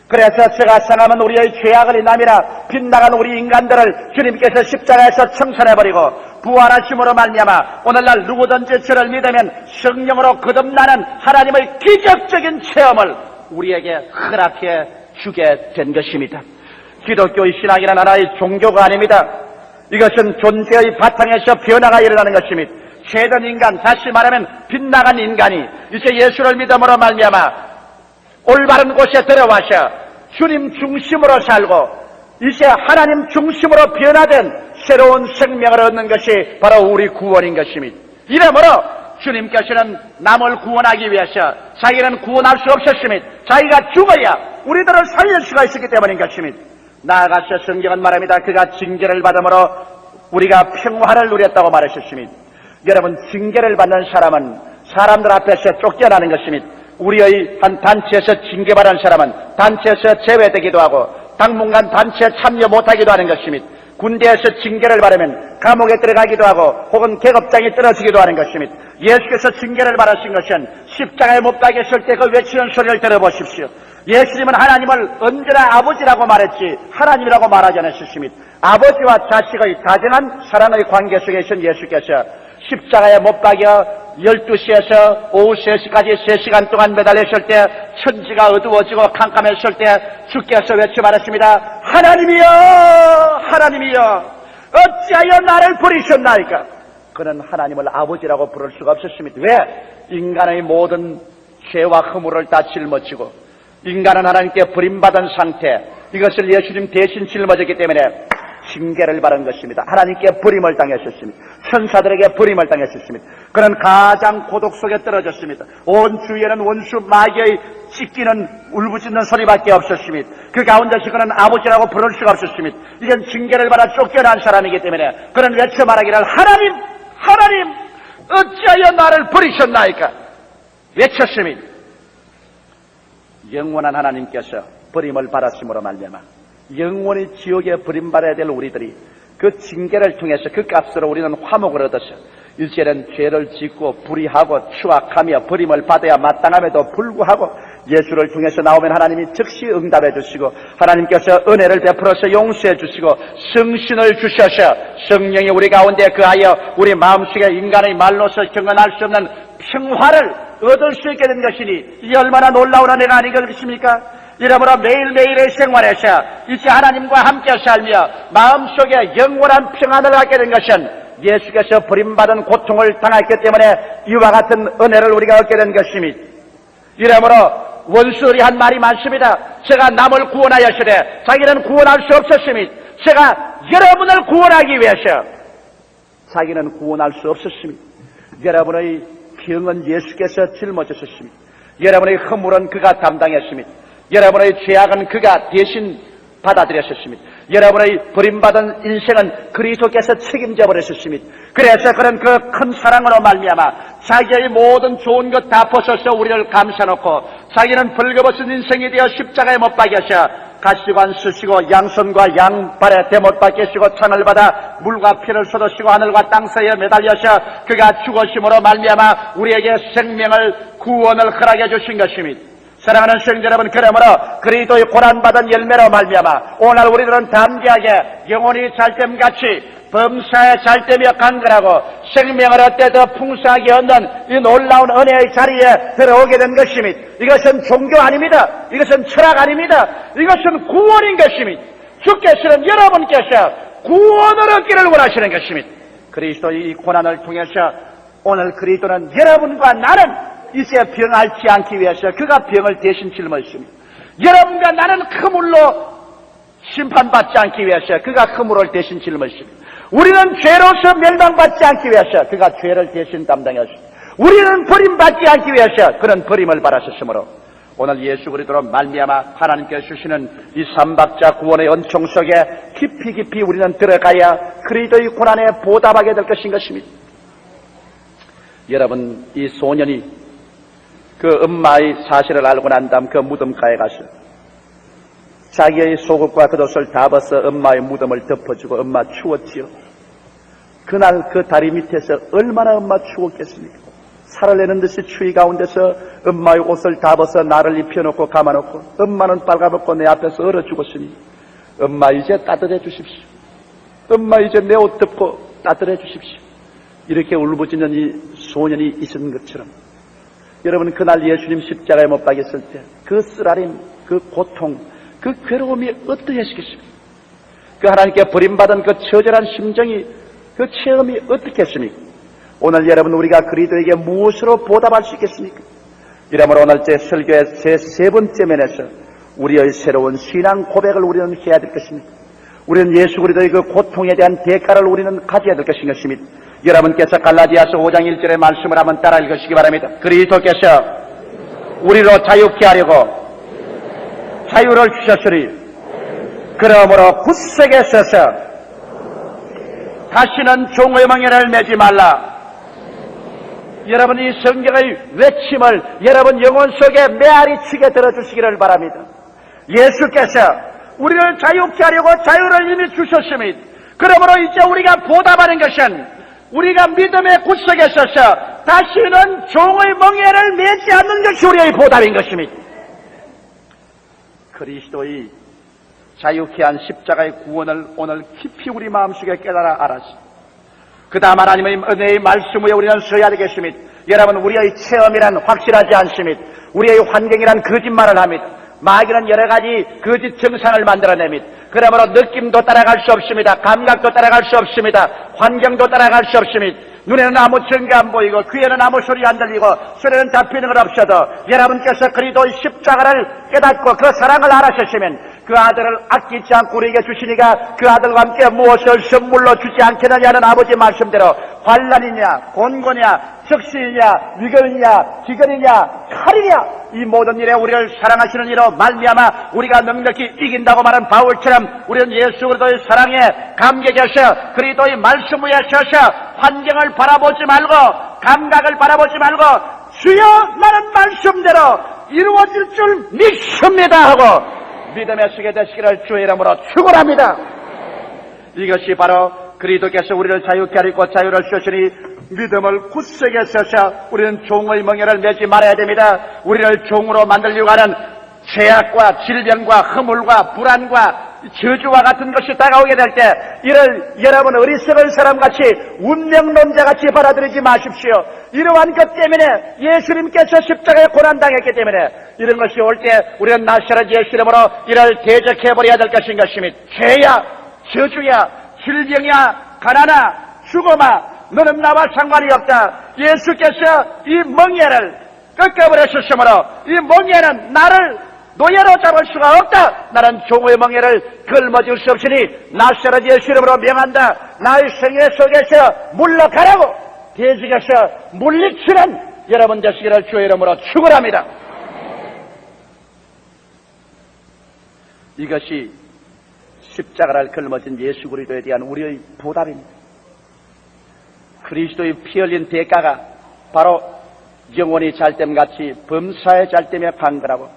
S2: 그래서 제가 상하면 우리의 죄악을 인함이라 빗나간 우리 인간들을 주님께서 십자가에서 청산해버리고 부활하심으로 말미암아 오늘날 누구든지 저를 믿으면 성령으로 거듭나는 하나님의 기적적인 체험을 우리에게 허락해 주게 된 것입니다. 기독교의 신앙이란 하나의 종교가 아닙니다. 이것은 존재의 바탕에서 변화가 일어나는 것입니다. 죄된 인간, 다시 말하면 빗나간 인간이 이제 예수를 믿음으로 말미암아 올바른 곳에 들어와서 주님 중심으로 살고 이제 하나님 중심으로 변화된 새로운 생명을 얻는 것이 바로 우리 구원인 것입니다. 이러므로 주님께서는 남을 구원하기 위해서 자기는 구원할 수 없었습니다. 자기가 죽어야 우리들을 살릴 수가 있었기 때문인 것입니다. 나아가서 성경은 말합니다. 그가 징계를 받음으로 우리가 평화를 누렸다고 말하셨습니다. 여러분, 징계를 받는 사람은 사람들 앞에서 쫓겨나는 것입니다. 우리의 한 단체에서 징계받은 사람은 단체에서 제외되기도 하고 당분간 단체에 참여 못하기도 하는 것입니다. 군대에서 징계를 받으면 감옥에 들어가기도 하고 혹은 계급장이 떨어지기도 하는 것입니다. 예수께서 징계를 받으신 것은 십자가에 못 박였을 때 그 외치는 소리를 들어보십시오. 예수님은 하나님을 언제나 아버지라고 말했지 하나님이라고 말하지 않으셨습니다. 아버지와 자식의 다정한 사랑의 관계 속에 계신 예수께서 십자가에 못 박여 12시에서 오후 3시까지 3시간 동안 매달렸을 때 천지가 어두워지고 캄캄했을 때 주께서 외쳐 말했습니다. 하나님이여 하나님이여 어찌하여 나를 버리셨나이까. 그는 하나님을 아버지라고 부를 수가 없었습니다. 왜? 인간의 모든 죄와 허물을 다 짊어지고 인간은 하나님께 버림받은 상태, 이것을 예수님 대신 짊어졌기 때문에 징계를 받은 것입니다. 하나님께 버림을 당했었습니다. 천사들에게 버림을 당했었습니다. 그는 가장 고독 속에 떨어졌습니다. 온 주위에는 원수 마귀의 찢기는 울부짖는 소리밖에 없었습니다. 그 가운데서 그는 아버지라고 부를 수가 없었습니다. 이젠 징계를 받아 쫓겨난 사람이기 때문에 그는 외쳐 말하기를 하나님 하나님 어찌하여 나를 버리셨나이까 외쳤습니다. 영원한 하나님께서 버림을 받았음으로 말미암아 영원히 지옥에 버림받아야 될 우리들이 그 징계를 통해서 그 값으로 우리는 화목을 얻어서 일제는 죄를 짓고 불의하고 추악하며 버림을 받아야 마땅함에도 불구하고 예수를 통해서 나오면 하나님이 즉시 응답해 주시고 하나님께서 은혜를 베풀어서 용서해 주시고 성신을 주셔서 성령이 우리 가운데 그하여 우리 마음속에 인간의 말로서 경험할 수 없는 평화를 얻을 수 있게 된 것이니 이게 얼마나 놀라운 은혜가 아니겠습니까? 이러므로 매일매일의 생활에서 이제 하나님과 함께 살며 마음속에 영원한 평안을 갖게 된 것은 예수께서 버림받은 고통을 당했기 때문에 이와 같은 은혜를 우리가 얻게 된 것입니다. 이러므로 원수들이 한 말이 많습니다. 제가 남을 구원하였으되 자기는 구원할 수 없었습니다. 제가 여러분을 구원하기 위해서 자기는 구원할 수 없었습니다. 여러분의 병은 예수께서 짊어지셨습니다. 여러분의 허물은 그가 담당했습니다. 여러분의 죄악은 그가 대신 받아들였습니다. 여러분의 버림받은 인생은 그리스도께서 책임져 버렸습니다. 그래서 그런 그 큰 사랑으로 말미암아 자기의 모든 좋은 것 다 벗어서 우리를 감싸놓고 자기는 벌거벗은 인생이 되어 십자가에 못 박여서 가시관 쓰시고 양손과 양발에 대못 박히시고 천을 받아 물과 피를 쏟으시고 하늘과 땅 사이에 매달려서 그가 죽으심으로 말미암아 우리에게 생명을 구원을 허락해 주신 것입니다. 사랑하는 성도 여러분, 그러므로 그리스도의 고난받은 열매로 말미암아 오늘 우리들은 담대하게 영혼이 잘됨같이 범사에 잘되며 강건하고 생명을 얻되 더 풍성하게 얻는 이 놀라운 은혜의 자리에 들어오게 된 것입니다. 이것은 종교 아닙니다. 이것은 철학 아닙니다. 이것은 구원인 것입니다. 주께서는 여러분께서 구원을 얻기를 원하시는 것입니다. 그리스도의 이 고난을 통해서 오늘 그리스도는 여러분과 나는 이제 병 앓지 않기 위해서 그가 병을 대신 짊어졌습니다. 여러분과 나는 그물로 심판받지 않기 위해서 그가 그물을 대신 짊어졌습니다. 우리는 죄로서 멸망받지 않기 위해서 그가 죄를 대신 담당했습니다. 우리는 버림받지 않기 위해서 그는 버림을 받았었으므로 오늘 예수 그리스도로 말미암아 하나님께서 주시는 이 삼박자 구원의 은총 속에 깊이 우리는 들어가야 그리스도의 고난에 보답하게 될 것인 것입니다. 여러분, 이 소년이 그 엄마의 사실을 알고 난 다음 그 무덤가에 가서 자기의 속옷과 겉옷을 다 벗어 엄마의 무덤을 덮어주고 엄마 추웠지요. 그날 그 다리 밑에서 얼마나 엄마 추웠겠습니까? 살을 내는 듯이 추위 가운데서 엄마의 옷을 다 벗어 나를 입혀놓고 감아놓고 엄마는 빨가벗고 내 앞에서 얼어 죽었으니 엄마 이제 따뜻해 주십시오. 엄마 이제 내 옷 덮고 따뜻해 주십시오. 이렇게 울부짖는 이 소년이 있은 것처럼 여러분, 그날 예수님 십자가에 못 박였을 때 그 쓰라림, 그 고통, 그 괴로움이 어떠했겠습니까? 그 하나님께 버림받은 그 처절한 심정이, 그 체험이 어떻겠습니까? 오늘 여러분, 우리가 그리스도에게 무엇으로 보답할 수 있겠습니까? 이러므로 오늘 제 설교의 제 세 번째 면에서 우리의 새로운 신앙 고백을 우리는 해야 될 것입니다. 우리는 예수 그리스도의 그 고통에 대한 대가를 우리는 가져야 될 것인 것입니다. 여러분께서 갈라디아서 5장 1절의 말씀을 한번 따라 읽으시기 바랍니다. 그리스도께서 우리로 자유케 하려고 자유를 주셨으니 그러므로 굳세게 서서 다시는 종의 멍에를 매지 말라. 여러분, 이 성경의 외침을 여러분 영혼 속에 메아리 치게 들어주시기를 바랍니다. 예수께서 우리를 자유케 하려고 자유를 이미 주셨습니다. 그러므로 이제 우리가 보답하는 것은 우리가 믿음의 굳세게 서서 다시는 종의 멍에를 매지 않는 것이 우리의 보답인 것입니다. 그리스도의 자유케 한 십자가의 구원을 오늘 깊이 우리 마음속에 깨달아 알았습니다. 그 다음 하나님의 은혜의 말씀 위에 우리는 서야 되겠습니다. 여러분, 우리의 체험이란 확실하지 않습니다. 우리의 환경이란 거짓말을 합니다. 마귀는 여러 가지 거짓 정상을 만들어냅니다. 그러므로 느낌도 따라갈 수 없습니다. 감각도 따라갈 수 없습니다. 환경도 따라갈 수 없습니다. 눈에는 아무 증거 안 보이고 귀에는 아무 소리 안 들리고 손에는 잡히는 것 없어도 여러분께서 그리스도의 십자가를 깨닫고 그 사랑을 알아셨으면 그 아들을 아끼지 않고 우리에게 주시니까 그 아들과 함께 무엇을 선물로 주지 않겠느냐는 아버지 말씀대로 환난이냐 곤고냐 적신이냐 위건이냐 기근이냐 칼이냐 이 모든 일에 우리를 사랑하시는 이로 말미암아 우리가 넉넉히 이긴다고 말한 바울처럼 우리는 예수 그리스도의 사랑에 감격해서 그리스도의 말씀 위에 서서 환경을 바라보지 말고 감각을 바라보지 말고 주여 나는 말씀대로 이루어질 줄 믿습니다 하고 믿음에 서게 되시기를 주의 이름으로 축원합니다. 이것이 바로 그리스도께서 우리를 자유케 하리고 자유를 주시니 믿음을 굳세게 서서 우리는 종의 멍에를 매지 말아야 됩니다. 우리를 종으로 만들려고 하는 죄악과 질병과 허물과 불안과 저주와 같은 것이 다가오게 될 때 이를 여러분 어리석은 사람같이 운명론자같이 받아들이지 마십시오. 이러한 것 때문에 예수님께서 십자가에 고난당했기 때문에 이런 것이 올 때 우리는 나사렛 예수 이름으로 이를 대적해버려야 될 것인 것입니다. 죄야 저주야 질병이야 가난아 죽음아 너는 나와 상관이 없다. 예수께서 이 멍에를 꺾어버리셨으므로 이 멍에는 나를 노예로 잡을 수가 없다. 나는 종의 멍에를 걸머질 수 없으니 나사렛 예수 이름으로 명한다. 나의 생애 속에서 물러가라고 대적에서 물리치는 여러분 되시기를 주의 이름으로 축원합니다. 이것이 십자가를 걸머진 예수 그리스도에 대한 우리의 보답입니다. 그리스도의 피 흘린 대가가 바로 영혼이 잘됨같이 범사의 잘됨에 강건하고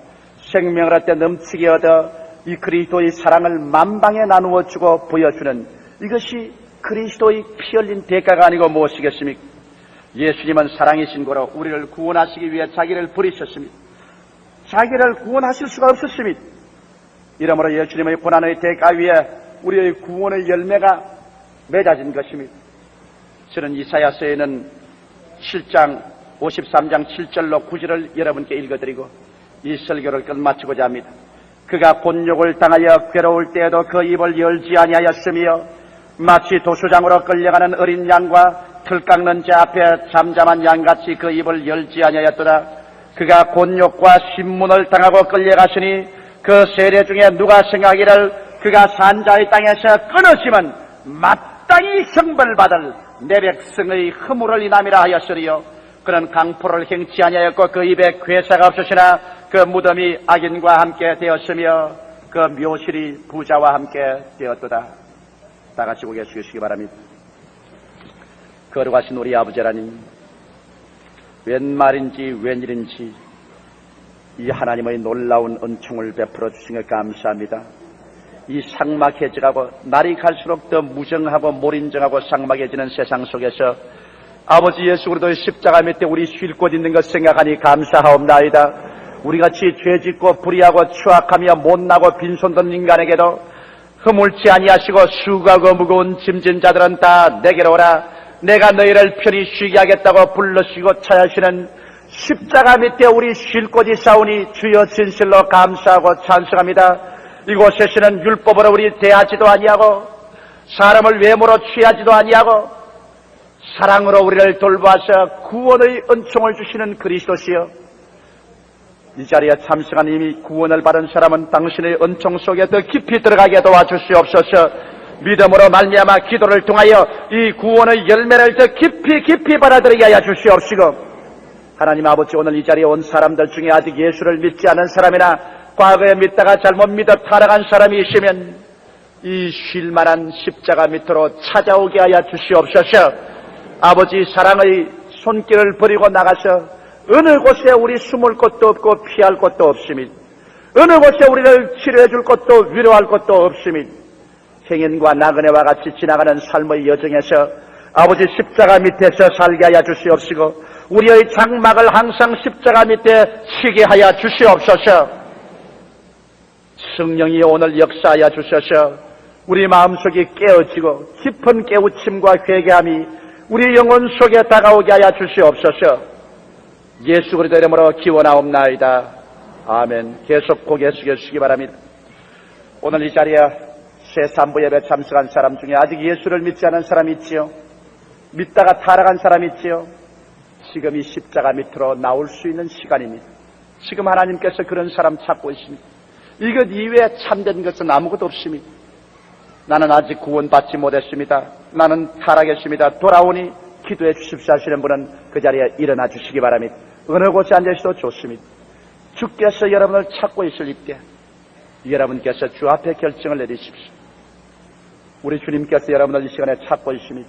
S2: 생명을 할 때 넘치게 얻어 이 그리스도의 사랑을 만방에 나누어 주고 보여주는 이것이 그리스도의 피 흘린 대가가 아니고 무엇이겠습니까? 예수님은 사랑이신 고로 우리를 구원하시기 위해 자기를 버리셨습니다. 자기를 구원하실 수가 없었습니다. 이러므로 예수님의 고난의 대가 위에 우리의 구원의 열매가 맺어진 것입니다. 저는 이사야서에는 7장 53장 7절로 9절을 여러분께 읽어드리고 이 설교를 끝마치고자 합니다. 그가 곤욕을 당하여 괴로울 때에도 그 입을 열지 아니하였으며 마치 도수장으로 끌려가는 어린 양과 틀 깎는 자 앞에 잠잠한 양같이 그 입을 열지 아니하였도다. 그가 곤욕과 신문을 당하고 끌려가시니 그 세례 중에 누가 생각하기를 그가 산자의 땅에서 끊어지면 마땅히 형벌받을 내 백성의 허물을 인함이라 하였으리요. 그는 강포를 행치 아니하였고 그 입에 괴사가 없으시나 그 무덤이 악인과 함께 되었으며 그 묘실이 부자와 함께 되었도다. 다 같이 고개 숙이시기 바랍니다. 거룩하신 우리 아버지 하나님, 웬 말인지 웬일인지 이 하나님의 놀라운 은총을 베풀어 주신 것 감사합니다. 이 삭막해져가고 날이 갈수록 더 무정하고 몰인정하고 삭막해지는 세상 속에서 아버지 예수 그리스도의 십자가 밑에 우리 쉴 곳 있는 것 생각하니 감사하옵나이다. 우리같이 죄짓고 불의하고 추악하며 못나고 빈손든 인간에게도 허물지 아니하시고 수고하고 무거운 짐진 자들은 다 내게로 오라. 내가 너희를 편히 쉬게 하겠다고 불러시고 찾으시는 십자가 밑에 우리 쉴 곳이 싸우니 주여 진실로 감사하고 찬송합니다. 이곳에서는 율법으로 우리 대하지도 아니하고 사람을 외모로 취하지도 아니하고 사랑으로 우리를 돌보아서 구원의 은총을 주시는 그리스도시여, 이 자리에 참석한 이미 구원을 받은 사람은 당신의 은총 속에 더 깊이 들어가게 도와주시옵소서. 믿음으로 말미암아 기도를 통하여 이 구원의 열매를 더 깊이 받아들이게 하여 주시옵시고, 하나님 아버지, 오늘 이 자리에 온 사람들 중에 아직 예수를 믿지 않은 사람이나 과거에 믿다가 잘못 믿어 타락한 사람이 있으면 이 쉴만한 십자가 밑으로 찾아오게 하여 주시옵소서. 아버지, 사랑의 손길을 버리고 나가서 어느 곳에 우리 숨을 곳도 없고 피할 곳도 없으니, 어느 곳에 우리를 치료해 줄 곳도 위로할 곳도 없으니, 행인과 나그네와 같이 지나가는 삶의 여정에서 아버지 십자가 밑에서 살게 하여 주시옵시고, 우리의 장막을 항상 십자가 밑에 치게 하여 주시옵소서. 성령이 오늘 역사하여 주셔서 우리 마음속이 깨어지고 깊은 깨우침과 회개함이 우리 영혼 속에 다가오게 하여 주시옵소서. 예수 그리스도 이름으로 기원하옵나이다. 아멘. 계속 고개 숙여주시기 바랍니다. 오늘 이 자리에 새 산부 예배 참석한 사람 중에 아직 예수를 믿지 않은 사람이 있지요. 믿다가 타락한 사람이 있지요. 지금 이 십자가 밑으로 나올 수 있는 시간입니다. 지금 하나님께서 그런 사람 찾고 있습니다. 이것 이외에 참된 것은 아무것도 없습니다. 나는 아직 구원받지 못했습니다. 나는 타락했습니다. 돌아오니 기도해 주십시오 하시는 분은 그 자리에 일어나 주시기 바랍니다. 어느 곳에 앉으셔도 좋습니다. 주께서 여러분을 찾고 있을 입게 여러분께서 주 앞에 결정을 내리십시오. 우리 주님께서 여러분을 이 시간에 찾고 있습니다.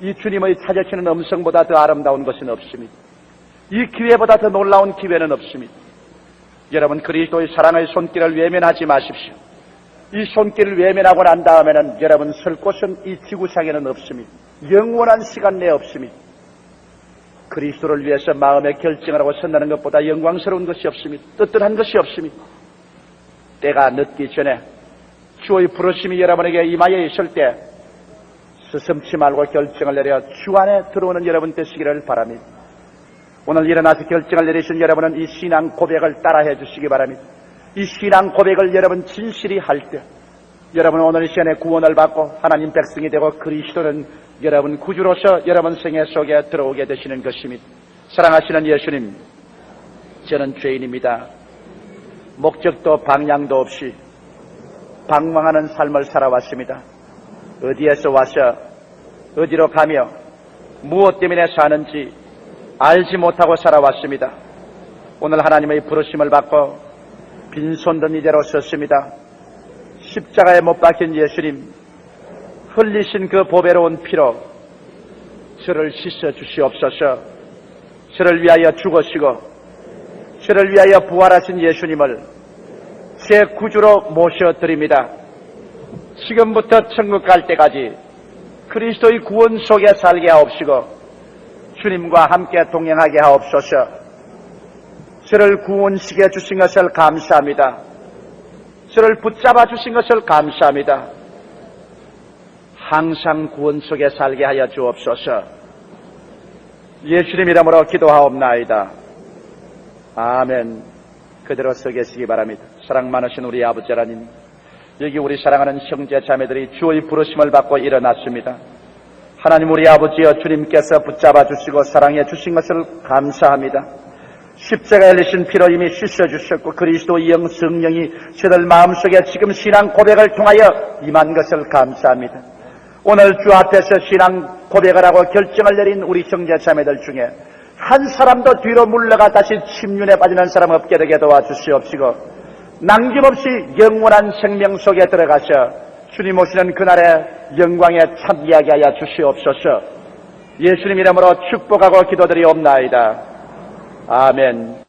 S2: 이 주님의 찾으시는 음성보다 더 아름다운 것은 없습니다. 이 기회보다 더 놀라운 기회는 없습니다. 여러분 그리스도의 사랑의 손길을 외면하지 마십시오. 이 손길을 외면하고 난 다음에는 여러분 설 곳은 이 지구상에는 없습니다. 영원한 시간 내에 없습니다. 그리스도를 위해서 마음의 결정을 하고 선다는 것보다 영광스러운 것이 없습니다. 떳떳한 것이 없습니다. 때가 늦기 전에 주의 부르심이 여러분에게 임하여 있을 때 스슴치 말고 결정을 내려 주 안에 들어오는 여러분 되시기를 바랍니다. 오늘 일어나서 결정을 내리신 여러분은 이 신앙 고백을 따라해 주시기 바랍니다. 이 신앙 고백을 여러분 진실히 할 때 여러분 오늘 이 시간에 구원을 받고 하나님 백성이 되고 그리스도는 여러분 구주로서 여러분 생애 속에 들어오게 되시는 것입니다. 사랑하시는 예수님, 저는 죄인입니다. 목적도 방향도 없이 방황하는 삶을 살아왔습니다. 어디에서 와서 어디로 가며 무엇 때문에 사는지 알지 못하고 살아왔습니다. 오늘 하나님의 부르심을 받고 빈손든 이대로 섰습니다. 십자가에 못 박힌 예수님, 흘리신 그 보배로운 피로 저를 씻어 주시옵소서. 저를 위하여 죽으시고 저를 위하여 부활하신 예수님을 제 구주로 모셔드립니다. 지금부터 천국 갈 때까지 그리스도의 구원 속에 살게 하옵시고 주님과 함께 동행하게 하옵소서. 저를 구원시켜 주신 것을 감사합니다. 저를 붙잡아 주신 것을 감사합니다. 항상 구원 속에 살게 하여 주옵소서. 예수님 이름으로 기도하옵나이다. 아멘. 그대로 서 계시기 바랍니다. 사랑 많으신 우리 아버지 하나님, 여기 우리 사랑하는 형제 자매들이 주의 부르심을 받고 일어났습니다. 하나님 우리 아버지여, 주님께서 붙잡아 주시고 사랑해 주신 것을 감사합니다. 십자가에 흘리신 피로 이미 씻어주셨고 그리스도의 영 성령이 저들 마음속에 지금 신앙 고백을 통하여 임한 것을 감사합니다. 오늘 주 앞에서 신앙 고백을 하고 결정을 내린 우리 형제 자매들 중에 한 사람도 뒤로 물러가 다시 침륜에 빠지는 사람 없게 되게 도와주시옵시고 남김없이 영원한 생명 속에 들어가서 주님 오시는 그날의 영광에 참여하게 하여 주시옵소서. 예수님 이름으로 축복하고 기도드리옵나이다. 아멘.